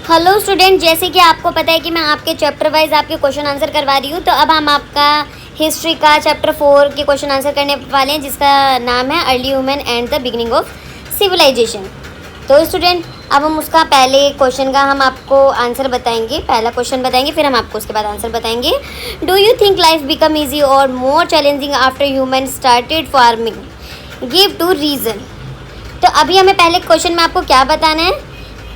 Hello student, जैसे कि आपको पता है कि मैं आपके चैप्टर वाइज आपके क्वेश्चन आंसर करवा रही हूँ। तो अब हम आपका हिस्ट्री का चैप्टर 4 के क्वेश्चन आंसर करने वाले हैं, जिसका नाम है early human and the beginning of civilisation. तो स्टूडेंट, अब हम उसका पहले क्वेश्चन का हम आपको आंसर बताएंगे। पहला क्वेश्चन बताएंगे, फिर हम आपको उसके बाद आंसर बताएंगे। Do you think life become easy और more challenging after human started farming? Give two reason. तो अभी हमें पहले क्वेश्चन में आपको क्या बताना है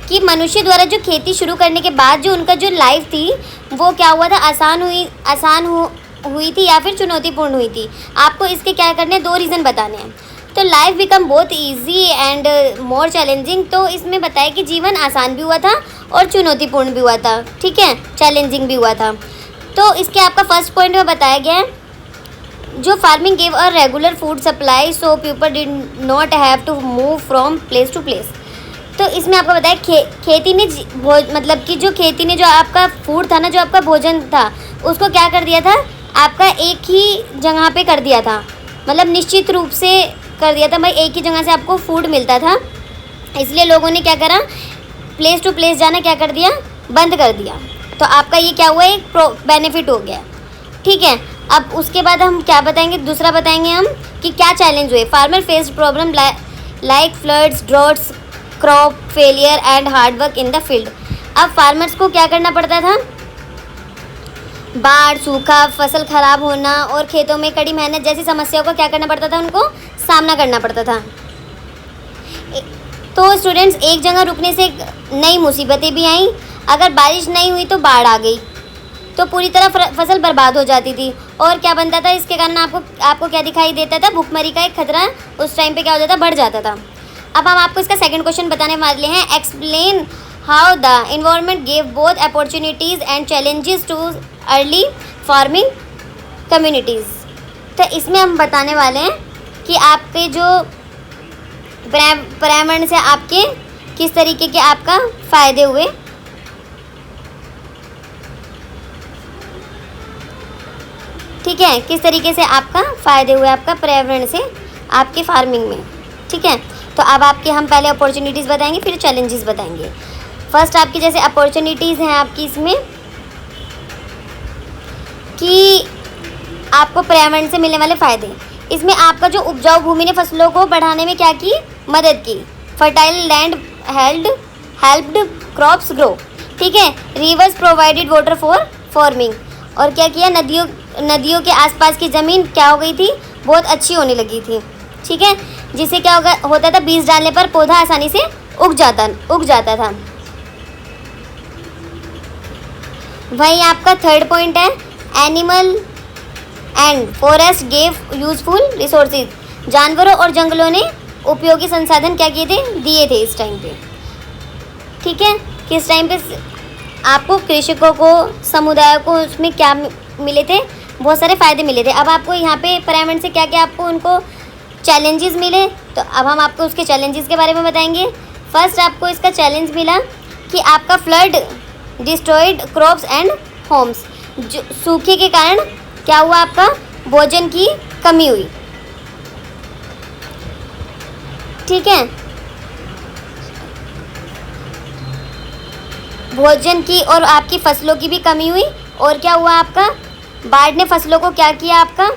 कि मनुष्य द्वारा जो खेती शुरू करने के बाद जो उनका जो लाइफ थी वो क्या हुआ था, हुई थी या फिर चुनौतीपूर्ण हुई थी। आपको इसके क्या करने, 2 रीज़न बताने हैं। तो लाइफ बिकम बहुत इजी एंड मोर चैलेंजिंग, तो इसमें बताया कि जीवन आसान भी हुआ था और चुनौतीपूर्ण भी हुआ था, ठीक है, चैलेंजिंग भी हुआ था। तो इसके आपका फर्स्ट पॉइंट में बताया गया है, जो farming gave a regular food supply so people did not have to move from place to place. तो इसमें आपको बताया खेती ने मतलब कि जो खेती ने जो आपका फूड था ना, जो आपका भोजन था, उसको क्या कर दिया था, आपका एक ही जगह पे कर दिया था, मतलब निश्चित रूप से कर दिया था भाई, एक ही जगह से आपको फूड मिलता था। इसलिए लोगों ने क्या करा, प्लेस टू प्लेस जाना क्या कर दिया, बंद कर दिया। तो आपका ये क्या हुआ, एक बेनिफिट हो गया, ठीक है। अब उसके बाद हम क्या बताएंगे, दूसरा बताएंगे हम कि क्या चैलेंज हुए। Farmer faced problem like floods, droughts, crop failure and hard work in the field. अब फार्मर्स को क्या करना पड़ता था, बाढ़, सूखा, फसल खराब होना और खेतों में कड़ी मेहनत जैसी समस्याओं का क्या करना पड़ता था, उनको सामना करना पड़ता था। तो स्टूडेंट्स, एक जगह रुकने से नई मुसीबतें भी आई। अगर बारिश नहीं हुई तो बाढ़ आ गई तो पूरी तरह फसल बर्बाद हो जाती थी। और क्या बनता था, इसके कारण आपको क्या दिखाई देता था, भूखमरी का एक खतरा उस टाइम पे क्या हो जाता, बढ़ जाता था। अब हम आपको इसका सेकंड क्वेश्चन बताने वाले हैं। Explain how the environment gave both opportunities and challenges too early farming communities. तो इसमें हम बताने वाले हैं कि आपके जो पर्यावरण से आपके किस तरीके के आपका फ़ायदे हुए, ठीक है, किस तरीके से आपका फ़ायदे हुए आपका पर्यावरण से आपके फार्मिंग में, ठीक है। तो अब आपके हम पहले अपॉर्चुनिटीज़ बताएंगे, फिर चैलेंजेस बताएंगे। फर्स्ट आपकी जैसे अपॉर्चुनिटीज़ हैं आपकी इसमें कि आपको पर्यावरण से मिलने वाले फ़ायदे, इसमें आपका जो उपजाऊ भूमि ने फसलों को बढ़ाने में क्या की, मदद की। Fertile land helped crops grow, ठीक है। Reverse provided water for farming, और क्या किया, नदियों के आसपास की ज़मीन क्या हो गई थी, बहुत अच्छी होने लगी थी, ठीक है, जिससे क्या होता था, बीज डालने पर पौधा आसानी से उग जाता था। वहीं आपका थर्ड पॉइंट है, animal and forest gave useful resources. जानवरों और जंगलों ने उपयोगी संसाधन क्या किए थे, दिए थे इस टाइम पे, ठीक है। किस टाइम पे आपको कृषकों को, समुदाय को उसमें क्या मिले थे, बहुत सारे फ़ायदे मिले थे। अब आपको यहाँ पे पर्यावरण से क्या क्या आपको उनको चैलेंजेस मिले, तो अब हम आपको उसके चैलेंजेस के बारे में बताएंगे। फर्स्ट आपको इसका चैलेंज मिला कि आपका flood destroyed crops and homes, जो सूखे के कारण क्या हुआ, आपका भोजन की कमी हुई, ठीक है, भोजन की और आपकी फसलों की भी कमी हुई। और क्या हुआ, आपका बाढ़ ने फसलों को क्या किया आपका,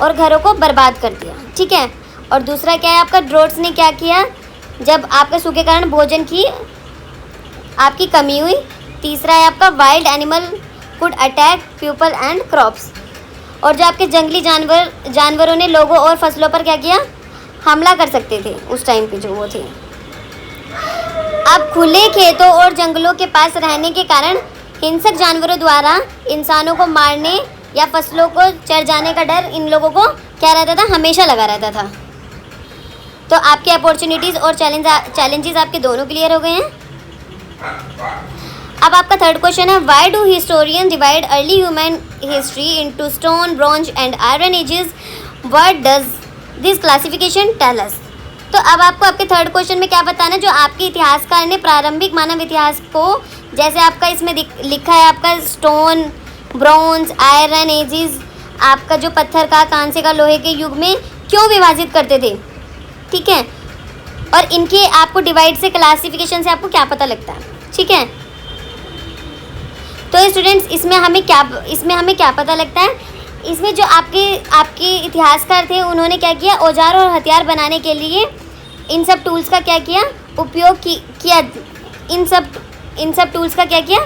और घरों को बर्बाद कर दिया, ठीक है। और दूसरा क्या है, आपका ड्रॉट्स ने क्या किया, जब आपके सूखे कारण भोजन की आपकी कमी हुई। तीसरा है आपका wild animal could attack people and crops, और जो आपके जंगली जानवरों ने लोगों और फसलों पर क्या किया, हमला कर सकते थे उस टाइम पे जो वो थे। अब खुले खेतों और जंगलों के पास रहने के कारण हिंसक जानवरों द्वारा इंसानों को मारने या फसलों को चर जाने का डर इन लोगों को क्या रहता था, हमेशा लगा रहता था। तो आपके अपॉर्चुनिटीज़ और चैलेंजेस आपके दोनों क्लियर हो गए हैं। अब आपका थर्ड क्वेश्चन है, why do historian divide early human history into stone, bronze and iron ages? What does this classification tell us? तो अब आपको आपके थर्ड क्वेश्चन में क्या बताना है, जो आपके इतिहासकार ने प्रारंभिक मानव इतिहास को, जैसे आपका इसमें लिखा है, आपका स्टोन, ब्रॉन्ज, आयरन एजेस, आपका जो पत्थर का, कांसे का, लोहे के युग में क्यों विभाजित करते थे, ठीक है। और इनके आपको डिवाइड से, क्लासिफिकेशन से आपको क्या पता लगता है, ठीक है। तो स्टूडेंट्स इसमें हमें क्या पता लगता है, इसमें जो आपके इतिहासकार थे उन्होंने क्या किया, औजार और हथियार बनाने के लिए इन सब टूल्स का क्या किया, उपयोग किया। इन सब टूल्स का क्या किया,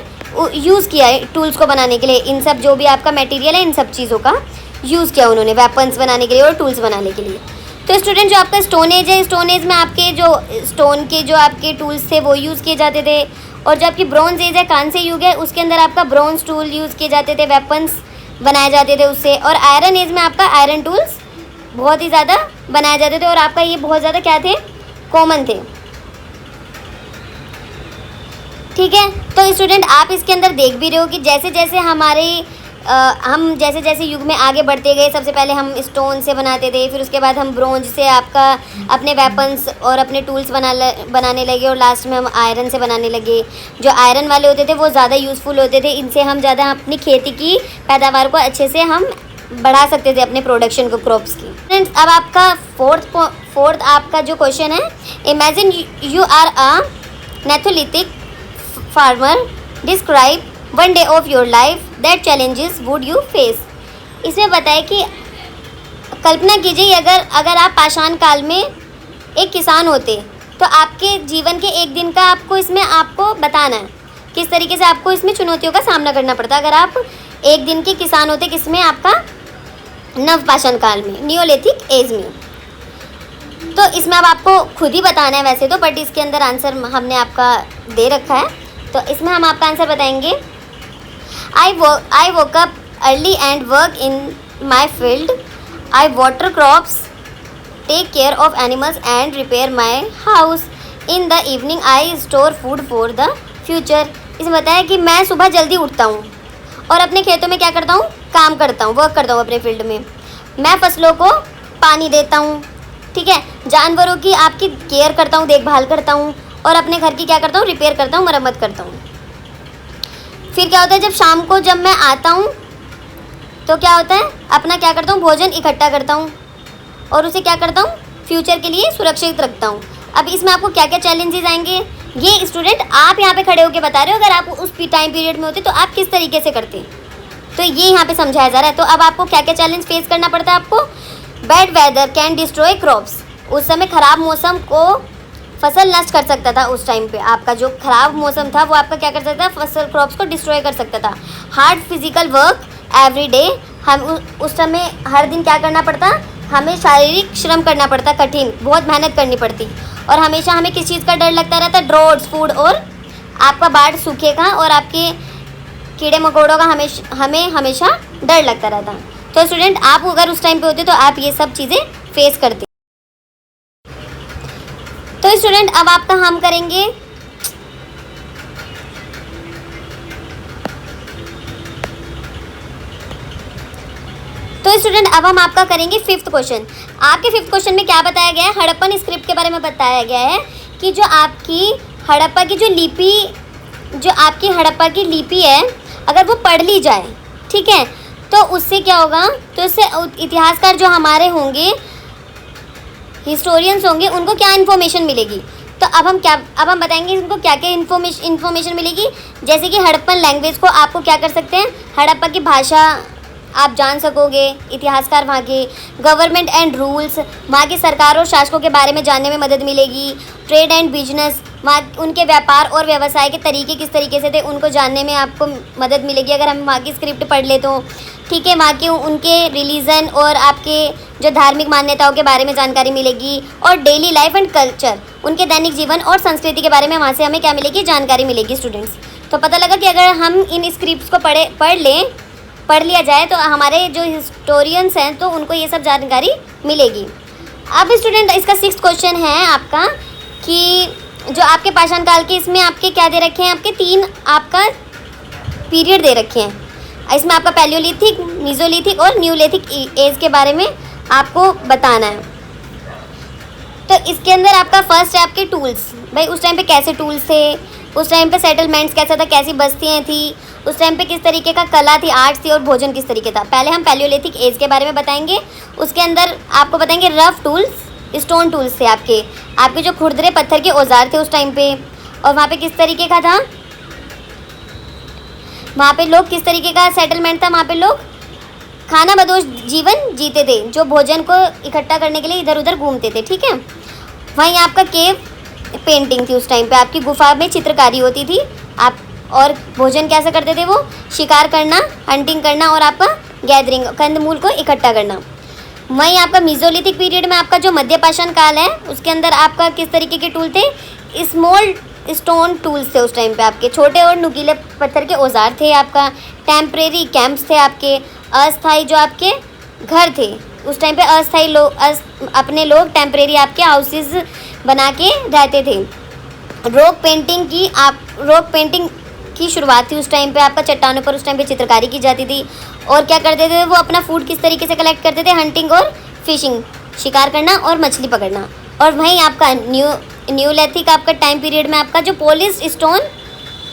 यूज़ किया है टूल्स को बनाने के लिए। इन सब जो भी आपका मटेरियल है इन सब चीज़ों का यूज़ किया उन्होंने वेपन्स बनाने के लिए और टूल्स बनाने के लिए। तो स्टूडेंट जो आपका स्टोन एज है, स्टोन एज में आपके जो स्टोन के जो आपके टूल्स थे वो यूज़ किए जाते थे। और जो आपकी ब्रॉन्ज एज है, कांस्य युग है, उसके अंदर आपका ब्रॉन्ज टूल यूज़ किए जाते थे, वेपन्स बनाए जाते थे उससे। और आयरन एज में आपका आयरन टूल्स बहुत ही ज़्यादा बनाए जाते थे और आपका ये बहुत ज़्यादा क्या थे, कॉमन थे। ठीक है। तो स्टूडेंट आप इसके अंदर देख भी रहे हो कि जैसे जैसे हम जैसे जैसे युग में आगे बढ़ते गए, सबसे पहले हम स्टोन से बनाते थे, फिर उसके बाद हम ब्रोंज से आपका अपने वेपन्स और अपने टूल्स बनाने लगे और लास्ट में हम आयरन से बनाने लगे। जो आयरन वाले होते थे वो ज़्यादा यूज़फुल होते थे, इनसे हम ज़्यादा अपनी खेती की पैदावार को अच्छे से हम बढ़ा सकते थे, अपने प्रोडक्शन को, क्रॉप्स की। फ्रेंड्स अब आपका फोर्थ आपका जो क्वेश्चन है, imagine you are a Neolithic farmer, describe one day of your life that challenges would you face. इसमें बताए कि कल्पना कीजिए अगर आप पाषाण काल में एक किसान होते तो आपके जीवन के एक दिन का आपको बताना है किस तरीके से आपको इसमें चुनौतियों का सामना करना पड़ता। अगर आप एक दिन के किसान होते किसमें, आपका नव पाषाण काल में, नियोलिथिक एज में। तो इसमें अब आपको खुद ही बताना है वैसे तो, बट इसके अंदर आंसर हमने आपका दे रखा है। तो इसमें हम आपका आंसर बताएंगे, I woke up early and work in my field. I water crops, take care of animals and repair my house. In the evening I store food for the future. इसमें बताया कि मैं सुबह जल्दी उठता हूँ और अपने खेतों में क्या करता हूँ, काम करता हूँ, वर्क करता हूँ अपने फील्ड में। मैं फसलों को पानी देता हूँ, ठीक है, जानवरों की आपकी केयर करता हूँ, देखभाल करता हूँ और अपने घर की क्या करता हूँ, रिपेयर करता हूँ, मरम्मत करता हूँ। फिर क्या होता है, जब शाम को जब मैं आता हूँ तो क्या होता है, अपना क्या करता हूँ, भोजन इकट्ठा करता हूँ और उसे क्या करता हूँ, फ्यूचर के लिए सुरक्षित रखता हूँ। अब इसमें आपको क्या क्या चैलेंजेस आएंगे, ये स्टूडेंट आप यहाँ पे खड़े होकर बता रहे हो। अगर आप उस टाइम पीरियड में होते तो आप किस तरीके से करते, तो ये यहाँ पे समझाया जा रहा है। तो अब आपको क्या क्या चैलेंज फेस करना पड़ता है आपको। Bad weather can destroy crops, उस समय खराब मौसम को फसल नष्ट कर सकता था। उस टाइम पे आपका जो खराब मौसम था वो आपका क्या कर सकता था, फसल क्रॉप्स को डिस्ट्रॉय कर सकता था। Hard physical work every day, हम उस समय हर दिन क्या करना पड़ता, हमें शारीरिक श्रम करना पड़ता, कठिन बहुत मेहनत करनी पड़ती। और हमेशा हमें किस चीज़ का डर लगता रहता, ड्रॉट्स, फूड और आपका बाढ़, सूखे का और आपके कीड़े मकोड़ों का हमें हमेशा डर लगता रहता। तो स्टूडेंट आप अगर उस टाइम पे होते तो आप ये सब चीज़ें फेस करते। तो स्टूडेंट अब आपका हम करेंगे तो स्टूडेंट अब हम आपका करेंगे फिफ्थ क्वेश्चन। आपके फिफ्थ क्वेश्चन में क्या बताया गया है, हड़प्पन स्क्रिप्ट के बारे में बताया गया है कि जो आपकी हड़प्पा की हड़प्पा की लिपि है, अगर वो पढ़ ली जाए, ठीक है, तो उससे क्या होगा, तो इससे इतिहासकार जो हमारे होंगे, हिस्टोरियंस होंगे, उनको क्या इन्फॉर्मेशन मिलेगी। तो अब हम बताएंगे उनको क्या क्या इन्फॉर्मेशन मिलेगी। जैसे कि हड़प्पन लैंग्वेज को आपको क्या कर सकते हैं, हड़प्पा की भाषा आप जान सकोगे, इतिहासकार वहाँ के गवर्नमेंट एंड रूल्स, वहाँ की सरकार और शासकों के बारे में जानने में मदद मिलेगी। ट्रेड एंड बिजनेस, वहाँ उनके व्यापार और व्यवसाय के तरीके किस तरीके से थे उनको जानने में आपको मदद मिलेगी अगर हम वहाँ की स्क्रिप्ट पढ़ ले तो, ठीक है। वहाँ के उनके रिलीजन और आपके जो धार्मिक मान्यताओं के बारे में जानकारी मिलेगी। और डेली लाइफ एंड कल्चर, उनके दैनिक जीवन और संस्कृति के बारे में वहाँ से हमें क्या मिलेगी, जानकारी मिलेगी स्टूडेंट्स। तो पता लगा कि अगर हम इन स्क्रिप्ट्स को पढ़ लिया जाए तो हमारे जो हिस्टोरियंस हैं तो उनको ये सब जानकारी मिलेगी। अब स्टूडेंट इसका सिक्स्थ क्वेश्चन है आपका कि जो आपके पाषाण काल के, इसमें आपके क्या दे रखे हैं, आपके 3 आपका पीरियड दे रखे हैं। इसमें आपका पैलियोलिथिक, मीजोलिथिक और न्यूलिथिक एज के बारे में आपको बताना है। तो इसके अंदर आपका फर्स्ट है आपके टूल्स। भाई उस टाइम पे कैसे टूल्स थे, उस टाइम पे सेटलमेंट्स कैसा था, कैसी बस्तियाँ थी, उस टाइम पे किस तरीके का कला थी, आर्ट्स थी और भोजन किस तरीके था। पहले हम पैलियोलिथिक एज के बारे में बताएंगे, उसके अंदर आपको बताएंगे रफ टूल्स, स्टोन टूल्स थे आपके जो खुरदरे पत्थर के औजार थे उस टाइम पे, और वहाँ पे किस तरीके का था, वहाँ पे लोग किस तरीके का सेटलमेंट था, वहाँ पे लोग खाना बदोश जीवन जीते थे, जो भोजन को इकट्ठा करने के लिए इधर उधर घूमते थे। ठीक है, वहीं आपका केव पेंटिंग थी, उस टाइम पे आपकी गुफा में चित्रकारी होती थी आप, और भोजन कैसे करते थे वो, शिकार करना, हंटिंग करना और आपका गैदरिंग, कंदमूल को इकट्ठा करना। वहीं आपका मीजोलिथिक पीरियड में आपका जो मध्यपाषाण काल है उसके अंदर आपका किस तरीके के टूल थे, स्मॉल स्टोन टूल्स थे उस टाइम पे, आपके छोटे और नुकीले पत्थर के औजार थे, आपका टेम्परेरी कैंप्स थे, आपके अस्थाई जो आपके घर थे उस टाइम पे, अस्थाई लोग अपने लोग टेम्परेरी आपके हाउसेस बना के रहते थे। रॉक पेंटिंग की शुरुआत थी उस टाइम पे, आपका चट्टानों पर उस टाइम पे चित्रकारी की जाती थी। और क्या करते थे वो, अपना फूड किस तरीके से कलेक्ट करते थे, हंटिंग और फिशिंग, शिकार करना और मछली पकड़ना। और वहीं आपका न्यूलिथिक आपका टाइम पीरियड में आपका जो पॉलिश स्टोन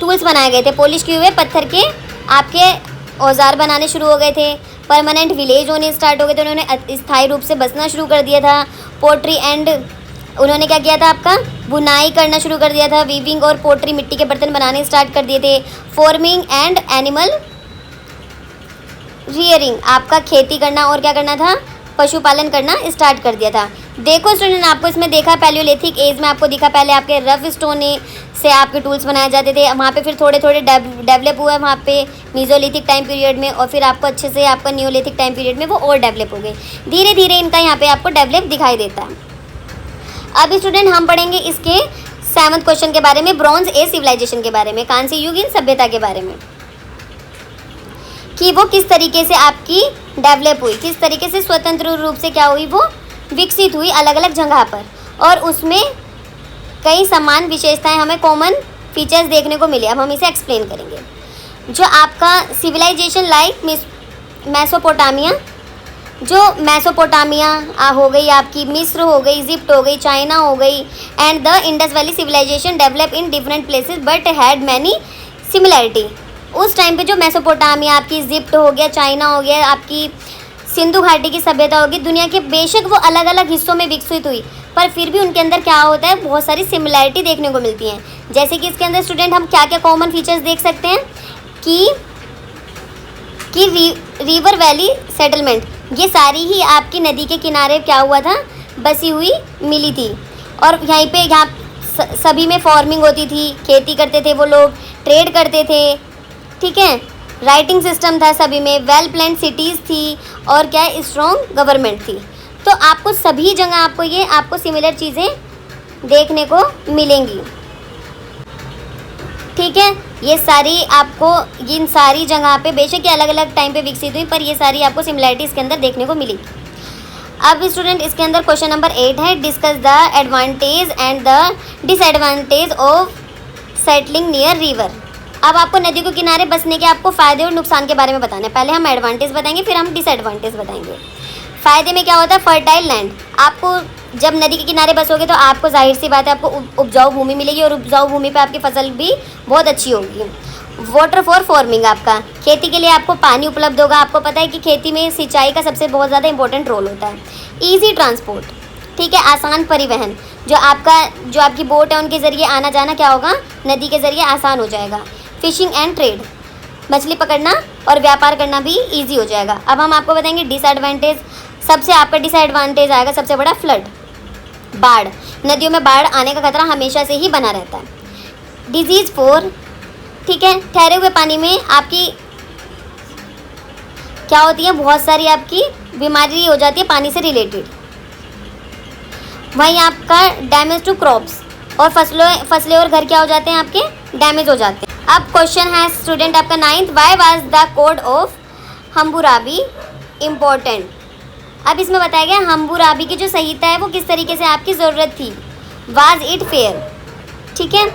टूल्स बनाए गए थे, पॉलिश किए हुए पत्थर के आपके औजार बनाने शुरू हो गए थे। परमानेंट विलेज होने स्टार्ट हो गए थे, उन्होंने स्थायी रूप से बसना शुरू कर दिया था। पोट्री एंड उन्होंने क्या किया था, आपका बुनाई करना शुरू कर दिया था। वीविंग और पोट्री, मिट्टी के बर्तन बनाने स्टार्ट कर दिए थे। फार्मिंग एंड एनिमल रियरिंग, आपका खेती करना और क्या करना था, पशुपालन करना स्टार्ट कर दिया था। देखो स्टूडेंट, आपको इसमें देखा पैलियोलिथिक एज में आपको दिखा, पहले आपके रफ स्टोन से आपके टूल्स बनाए जाते थे, वहाँ पे फिर थोड़े थोड़े डेवलप हुआ है वहाँ पे मीजोलिथिक टाइम पीरियड में, और फिर आपको अच्छे से आपका न्यूलिथिक टाइम पीरियड में वो और डेवलप हो गए। धीरे धीरे इनका यहाँ पे आपको डेवलप दिखाई देता है। अब स्टूडेंट हम पढ़ेंगे इसके 7th क्वेश्चन के बारे में, ब्रॉन्ज एज सिविलाइजेशन के बारे में, कांस्य युगीन सभ्यता के बारे में, कि वो किस तरीके से आपकी डेवलप हुई, किस तरीके से स्वतंत्र रूप से क्या हुई, वो विकसित हुई अलग अलग जगह पर, और उसमें कई समान विशेषताएं हमें कॉमन फीचर्स देखने को मिले। अब हम इसे एक्सप्लेन करेंगे। जो आपका सिविलाइजेशन लाइक मेसोपोटामिया, जो मेसोपोटामिया हो गई आपकी, मिस्र हो गई, इजिप्ट हो गई, चाइना हो गई, and the Indus valley civilisation develop in different places but had many similarity. उस टाइम पे जो मेसोपोटामिया आपकी, इजिप्ट हो गया, चाइना हो गया, आपकी सिंधु घाटी की सभ्यता होगी, दुनिया के बेशक वो अलग अलग हिस्सों में विकसित हुई, पर फिर भी उनके अंदर क्या होता है, बहुत सारी सिमिलैरिटी देखने को मिलती हैं। जैसे कि इसके अंदर स्टूडेंट हम क्या क्या कॉमन फीचर्स देख सकते हैं कि रिवर वैली सेटलमेंट, ये सारी ही आपकी नदी के किनारे क्या हुआ था, बसी हुई मिली थी। और यहाँ सभी में फार्मिंग होती थी, खेती करते थे वो लोग, ट्रेड करते थे। ठीक है, राइटिंग सिस्टम था सभी में, वेल प्लान्ड सिटीज़ थी, और क्या स्ट्रॉन्ग गवर्नमेंट थी। तो आपको सभी जगह आपको सिमिलर चीज़ें देखने को मिलेंगी। ठीक है, ये सारी आपको इन सारी जगह पे बेशक ये अलग अलग टाइम पे विकसित हुई, पर ये सारी आपको सिमिलैरिटी इसके अंदर देखने को मिलेगी। अब स्टूडेंट इसके अंदर क्वेश्चन नंबर 8 है, discuss the advantage and the disadvantage of settling near river. अब आपको नदी के किनारे बसने के आपको फ़ायदे और नुकसान के बारे में बताना है। पहले हम एडवांटेज बताएंगे, फिर हम डिसएडवांटेज बताएंगे। फ़ायदे में क्या होता है, फर्टाइल लैंड, आपको जब नदी के किनारे बसोगे तो आपको जाहिर सी बात है आपको उपजाऊ भूमि मिलेगी, और उपजाऊ भूमि पे आपकी फसल भी बहुत अच्छी होगी। वाटर फॉर फार्मिंग, आपका खेती के लिए आपको पानी उपलब्ध होगा। आपको पता है कि खेती में सिंचाई का सबसे बहुत ज़्यादा इंपॉर्टेंट रोल होता है। ईजी ट्रांसपोर्ट, ठीक है, आसान परिवहन, जो आपकी बोट है उनके ज़रिए आना जाना क्या होगा, नदी के ज़रिए आसान हो जाएगा। फिशिंग एंड ट्रेड, मछली पकड़ना और व्यापार करना भी ईजी हो जाएगा। अब हम आपको बताएंगे डिसएडवांटेज। सबसे आपका डिसएडवांटेज आएगा सबसे बड़ा, फ्लड, बाढ़। नदियों में बाढ़ आने का खतरा हमेशा से ही बना रहता है। डिजीज़ 4, ठीक है, ठहरे हुए पानी में आपकी क्या होती है, बहुत सारी आपकी बीमारी हो जाती है पानी से रिलेटेड। वहीं आपका डैमेज टू क्रॉप्स, और फसलें और घर क्या हो जाते हैं, आपके डैमेज हो जाते हैं। अब क्वेश्चन है स्टूडेंट आपका 9th, why was the code of Hammurabi important. अब इसमें बताया गया हम्बुराबी की जो संहिता है वो किस तरीके से आपकी ज़रूरत थी, वाज इट फेयर। ठीक है,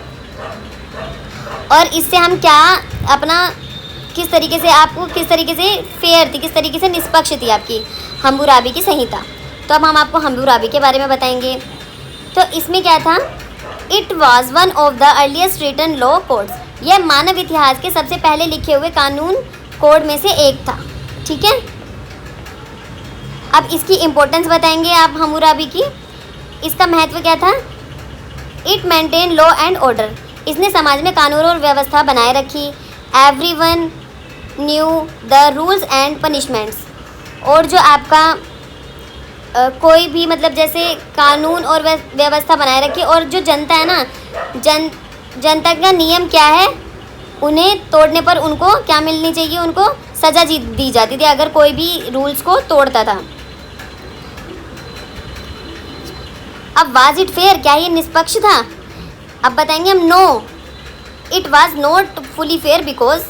और इससे हम क्या अपना किस तरीके से फेयर थी, किस तरीके से निष्पक्ष थी आपकी हम्बुराबी की संहिता। तो अब हम आपको हम्बुराबी के बारे में बताएंगे। तो इसमें क्या था, it was one of the earliest written law codes, यह मानव इतिहास के सबसे पहले लिखे हुए कानून कोड में से एक था। ठीक है, अब इसकी इम्पोर्टेंस बताएंगे आप हम्बुराबी की। इसका महत्व क्या था, it maintain law and order, इसने समाज में कानून और व्यवस्था बनाए रखी। Everyone new the rules and punishments. और जो आपका कोई भी मतलब जैसे कानून और व्यवस्था बनाए रखी, और जो जनता है ना, जनता का नियम क्या है, उन्हें तोड़ने पर उनको क्या मिलनी चाहिए, उनको सज़ा दी जाती थी अगर कोई भी रूल्स को तोड़ता था। अब वाज इट फेयर, क्या ये निष्पक्ष था? अब बताएंगे हम no, it was not fully fair because,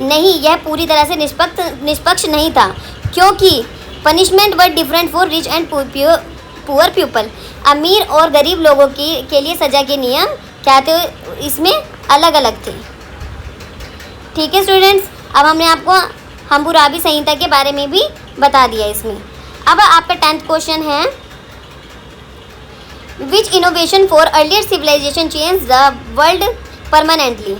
नहीं यह पूरी तरह से निष्पक्ष नहीं था, क्योंकि punishment were different for rich and poor people. अमीर और गरीब लोगों के लिए सज़ा के नियम क्या थे, इसमें अलग अलग थे। ठीक है स्टूडेंट्स, अब हमने आपको हम्मुराबी संहिता के बारे में भी बता दिया इसमें। अब आपका 10th क्वेश्चन है, which innovation for earlier civilisation change the world permanently,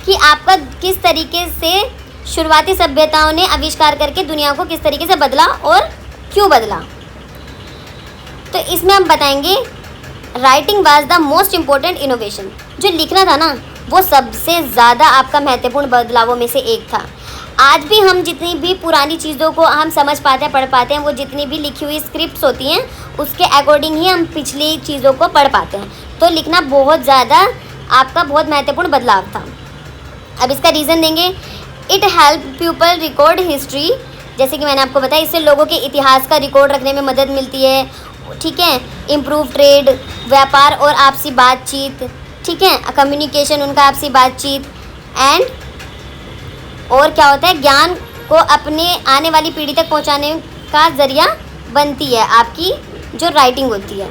कि आपका किस तरीके से शुरुआती सभ्यताओं ने आविष्कार करके दुनिया को किस तरीके से बदला और क्यों बदला। तो इसमें हम बताएंगे writing was the most important innovation. जो लिखना था ना, वो सबसे ज़्यादा आपका महत्वपूर्ण बदलावों में से एक था। आज भी हम जितनी भी पुरानी चीज़ों को हम समझ पाते हैं, पढ़ पाते हैं, वो जितनी भी लिखी हुई स्क्रिप्ट्स होती हैं उसके अकॉर्डिंग ही हम पिछली चीज़ों को पढ़ पाते हैं। तो लिखना बहुत ज़्यादा आपका बहुत महत्वपूर्ण बदलाव था। अब इसका रीज़न देंगे, it help people record history, जैसे कि मैंने आपको बताया, इससे लोगों के इतिहास का रिकॉर्ड रखने में मदद मिलती है। ठीक है, इम्प्रूव ट्रेड, व्यापार और आपसी बातचीत, ठीक है, कम्युनिकेशन, उनका आपसी बातचीत, एंड और क्या होता है, ज्ञान को अपने आने वाली पीढ़ी तक पहुंचाने का ज़रिया बनती है आपकी जो राइटिंग होती है।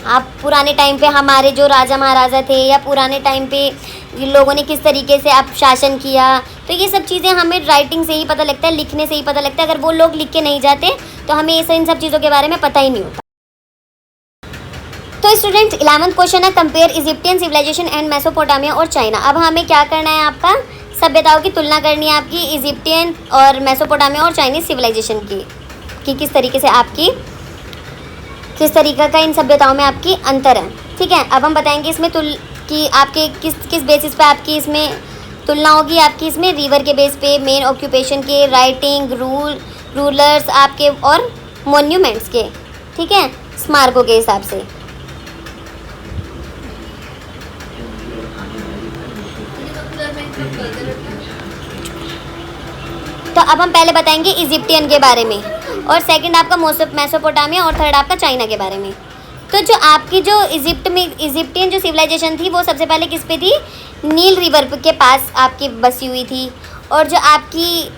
आप पुराने टाइम पे हमारे जो राजा महाराजा थे, या पुराने टाइम पे लोगों ने किस तरीके से आप शासन किया, तो ये सब चीज़ें हमें राइटिंग से ही पता लगता है, लिखने से ही पता लगता है। अगर वो लोग लिख के नहीं जाते तो हमें इन सब चीज़ों के बारे में पता ही नहीं होता। तो स्टूडेंट्स 11th क्वेश्चन है, compare Egyptian civilisation and Mesopotamia और चाइना। अब हमें क्या करना है, आपका सभ्यताओं की तुलना करनी है आपकी इजिप्टियन और मेसोपोटामिया और चाइनीज सिविलाइजेशन की, कि किस तरीके से आपकी किस तरीके का इन सभ्यताओं में आपकी अंतर है। ठीक है, अब हम बताएंगे इसमें कि आपके किस बेसिस पे आपकी इसमें तुलना होगी। आपकी इसमें रिवर के बेस पे, मेन ऑक्यूपेशन के, राइटिंग, रूलर्स आपके, और मोन्यूमेंट्स के, ठीक है, स्मारकों के हिसाब से। तो अब हम पहले बताएंगे इजिप्टियन के बारे में, और सेकंड आपका मेसोपोटामिया, और थर्ड आपका चाइना के बारे में। तो जो आपकी जो इजिप्टियन जो सिविलाइजेशन थी वो सबसे पहले किस पे थी, नील रिवर के पास आपकी बसी हुई थी। और जो आपकी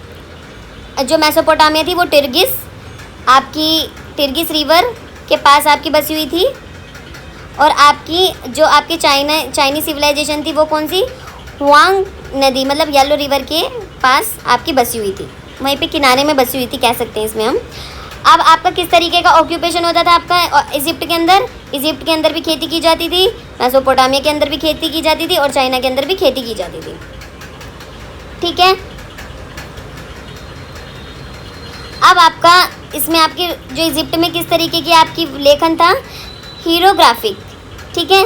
जो मेसोपोटामिया थी वो टिर्गिस रिवर के पास आपकी बसी हुई थी। और आपकी जो आपकी चाइनीज सिविलाइजेशन थी वो कौन सी, हुआंग नदी मतलब येलो रिवर के पास आपकी बसी हुई थी, वहीं पे किनारे में बसी हुई थी कह सकते हैं इसमें हम। अब आपका किस तरीके का ऑक्यूपेशन होता था आपका इजिप्ट के अंदर भी खेती की जाती थी, मेसोपोटामिया के अंदर भी खेती की जाती थी, और चाइना के अंदर भी खेती की जाती थी। ठीक है, अब आपका इसमें आपकी जो इजिप्ट में किस तरीके की आपकी लेखन था, हीरोग्राफिक, ठीक है,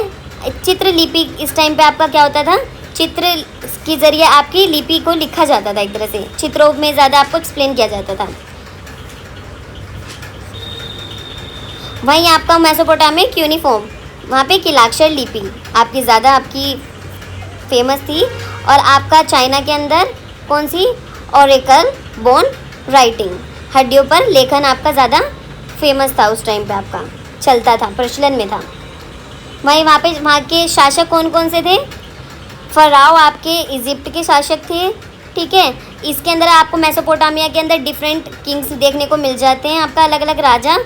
चित्रलिपि। इस टाइम पे आपका क्या होता था, चित्र के जरिए आपकी लिपि को लिखा जाता था, एक तरह से चित्रों में ज़्यादा आपको एक्सप्लेन किया जाता था। वहीं आपका मेसोपोटामिया क्यूनिफॉर्म, वहाँ पे किलाक्षर लिपि आपकी ज़्यादा आपकी फेमस थी। और आपका चाइना के अंदर कौन सी, ऑरेकल बोन राइटिंग, हड्डियों पर लेखन आपका ज़्यादा फेमस था, उस टाइम पे आपका चलता था, प्रचलन में था। वहीं वहाँ के शासक कौन कौन से थे, फ़राओ आपके इजिप्ट के शासक थे। ठीक है, इसके अंदर आपको मेसोपोटामिया के अंदर डिफरेंट किंग्स देखने को मिल जाते हैं, आपका अलग अलग राजा।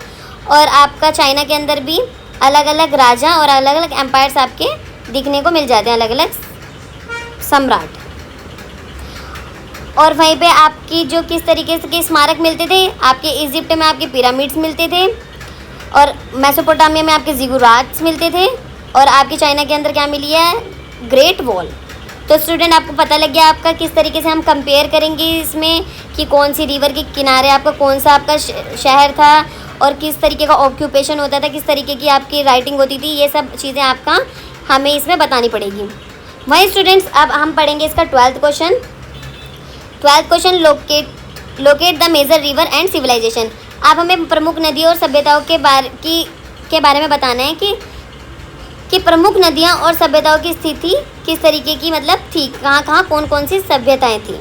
और आपका चाइना के अंदर भी अलग अलग राजा और अलग अलग एम्पायर्स आपके दिखने को मिल जाते हैं, अलग अलग सम्राट। और वहीं पे आपकी जो किस तरीके से के स्मारक मिलते थे, आपके इजिप्ट में आपके पिरामिड्स मिलते थे, और मेसोपोटामिया में आपके जिगुराट्स मिलते थे, और आपकी चाइना के अंदर क्या मिली है, ग्रेट वॉल। तो स्टूडेंट आपको पता लग गया आपका किस तरीके से हम कंपेयर करेंगे इसमें, कि कौन सी रिवर के किनारे आपका कौन सा आपका शहर था, और किस तरीके का ऑक्यूपेशन होता था, किस तरीके की आपकी राइटिंग होती थी, ये सब चीज़ें आपका हमें इसमें बतानी पड़ेगी। वहीं स्टूडेंट्स अब हम पढ़ेंगे इसका 12th question. 12th question, locate the major river and civilisation. आप हमें प्रमुख नदियों और सभ्यताओं के बारे में बताना है कि प्रमुख नदियाँ और सभ्यताओं की स्थिति किस तरीके की मतलब थी, कहाँ कहाँ कौन कौन सी सभ्यताएं थी।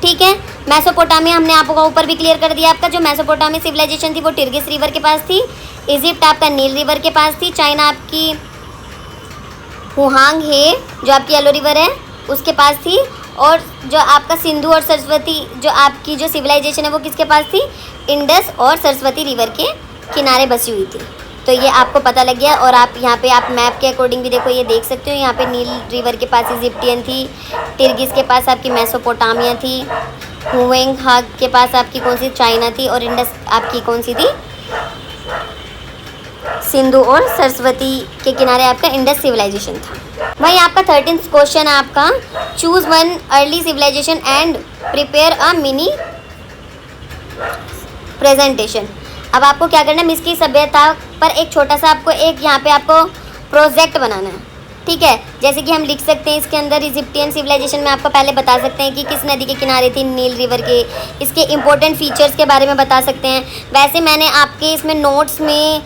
ठीक है, मेसोपोटामिया हमने आपको ऊपर भी क्लियर कर दिया। आपका जो मेसोपोटामिया सिविलाइजेशन थी वो टिग्रिस रिवर के पास थी। इजिप्ट आपका नील रिवर के पास थी। चाइना आपकी हुआंग हे जो आपकी येलो रिवर है उसके पास थी। और जो आपका सिंधु और सरस्वती जो आपकी जो सिविलाइजेशन है वो किसके पास थी, इंडस और सरस्वती रिवर के किनारे बसी हुई थी। तो ये आपको पता लग गया। और आप यहाँ पे आप मैप के अकॉर्डिंग भी देखो, ये देख सकते हो, यहाँ पे नील रिवर के पास इजिप्टियन थी, टिर्गिस के पास आपकी मेसोपोटामिया थी, हुएंग हाग के पास आपकी कौन सी चाइना थी, और इंडस आपकी कौन सी थी, सिंधु और सरस्वती के किनारे आपका इंडस सिविलाइजेशन था। वहीं आपका 13th क्वेश्चन है आपका, choose one early civilisation and prepare a mini presentation. अब आपको क्या करना है, मिस्र की सभ्यता पर एक छोटा सा आपको एक यहाँ पे आपको प्रोजेक्ट बनाना है। ठीक है, जैसे कि हम लिख सकते हैं इसके अंदर इजिप्टियन सिविलाइजेशन में आपको पहले बता सकते हैं कि किस नदी के किनारे थी, नील रिवर के, इसके इंपॉर्टेंट फीचर्स के बारे में बता सकते हैं। वैसे मैंने आपके इसमें नोट्स में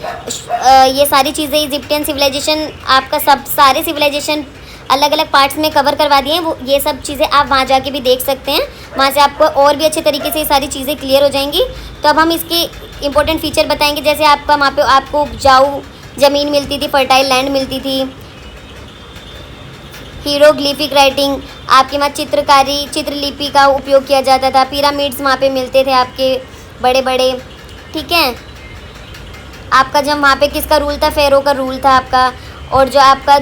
ये सारी चीज़ें इजिप्टियन सिविलाइजेशन आपका सब सारे सिविलाइजेशन अलग अलग पार्ट्स में कवर करवा दिए हैं। वो ये सब चीज़ें आप वहाँ जाके भी देख सकते हैं, वहाँ से आपको और भी अच्छे तरीके से ये सारी चीज़ें क्लियर हो जाएंगी। तो अब हम इसके इंपॉर्टेंट फीचर बताएंगे। जैसे आपका वहाँ पे आपको उपजाऊ ज़मीन मिलती थी, फर्टाइल लैंड मिलती थी, हीरोग्लिफिक राइटिंग आपके वहाँ चित्रकारी चित्रलिपि का उपयोग किया जाता था, पिरामिड्स वहाँ पे मिलते थे आपके बड़े बड़े। ठीक है, आपका जब वहाँ पे किसका रूल था, फेरो का रूल था आपका। और जो आपका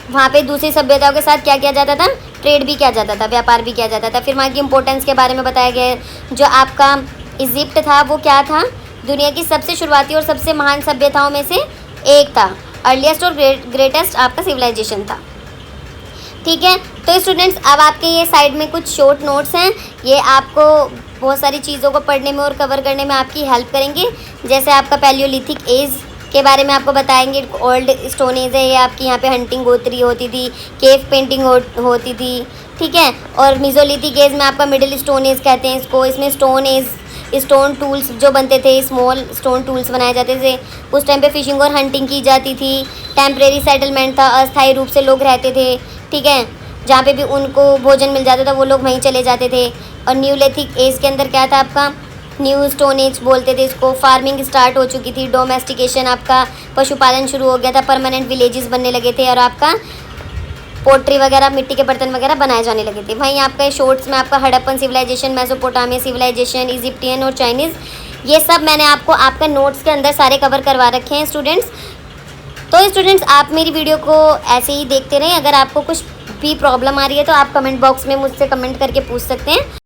वहाँ पे दूसरी सभ्यताओं के साथ क्या किया जाता था, ट्रेड भी किया जाता था, व्यापार भी किया जाता था। फिर वहाँ की इंपॉर्टेंस के बारे में बताया गया है। जो आपका इजिप्ट था वो क्या था, दुनिया की सबसे शुरुआती और सबसे महान सभ्यताओं में से एक था, अर्लीस्ट और ग्रेटेस्ट आपका सिविलाइजेशन था। ठीक है, तो स्टूडेंट्स अब आपके ये साइड में कुछ शॉर्ट नोट्स हैं, ये आपको बहुत सारी चीज़ों को पढ़ने में और कवर करने में आपकी हेल्प करेंगे। जैसे आपका पैलियोलिथिक एज के बारे में आपको बताएंगे, ओल्ड स्टोन एज है, ये आपकी यहाँ पे हंटिंग होती थी, केव पेंटिंग होती थी। ठीक है, और मेसोलिथिक एज में आपका मिडिल स्टोन एज कहते हैं इसको। इसमें स्टोन एज स्टोन टूल्स जो बनते थे, स्मॉल स्टोन टूल्स बनाए जाते थे। उस टाइम पे फिशिंग और हंटिंग की जाती थी। टेम्परेरी सेटलमेंट था, अस्थायी रूप से लोग रहते थे। ठीक है, जहाँ पे भी उनको भोजन मिल जाता था वो लोग वहीं चले जाते थे। और न्यूलिथिक एज के अंदर क्या था आपका, न्यू स्टोन एज बोलते थे इसको। फार्मिंग स्टार्ट हो चुकी थी, डोमेस्टिकेशन आपका पशुपालन शुरू हो गया था, परमानेंट विलेजेस बनने लगे थे, और आपका पोट्री वगैरह मिट्टी के बर्तन वगैरह बनाए जाने लगे थे। वहीं आपका शॉर्ट्स में आपका Harappan civilisation, Mesopotamia civilisation, Egyptian और चाइनीज़, ये सब मैंने आपको आपका नोट्स के अंदर सारे कवर करवा रखे हैं स्टूडेंट्स। तो स्टूडेंट्स आप मेरी वीडियो को ऐसे ही देखते रहें। अगर आपको कुछ भी प्रॉब्लम आ रही है तो आप कमेंट बॉक्स में मुझसे कमेंट करके पूछ सकते हैं।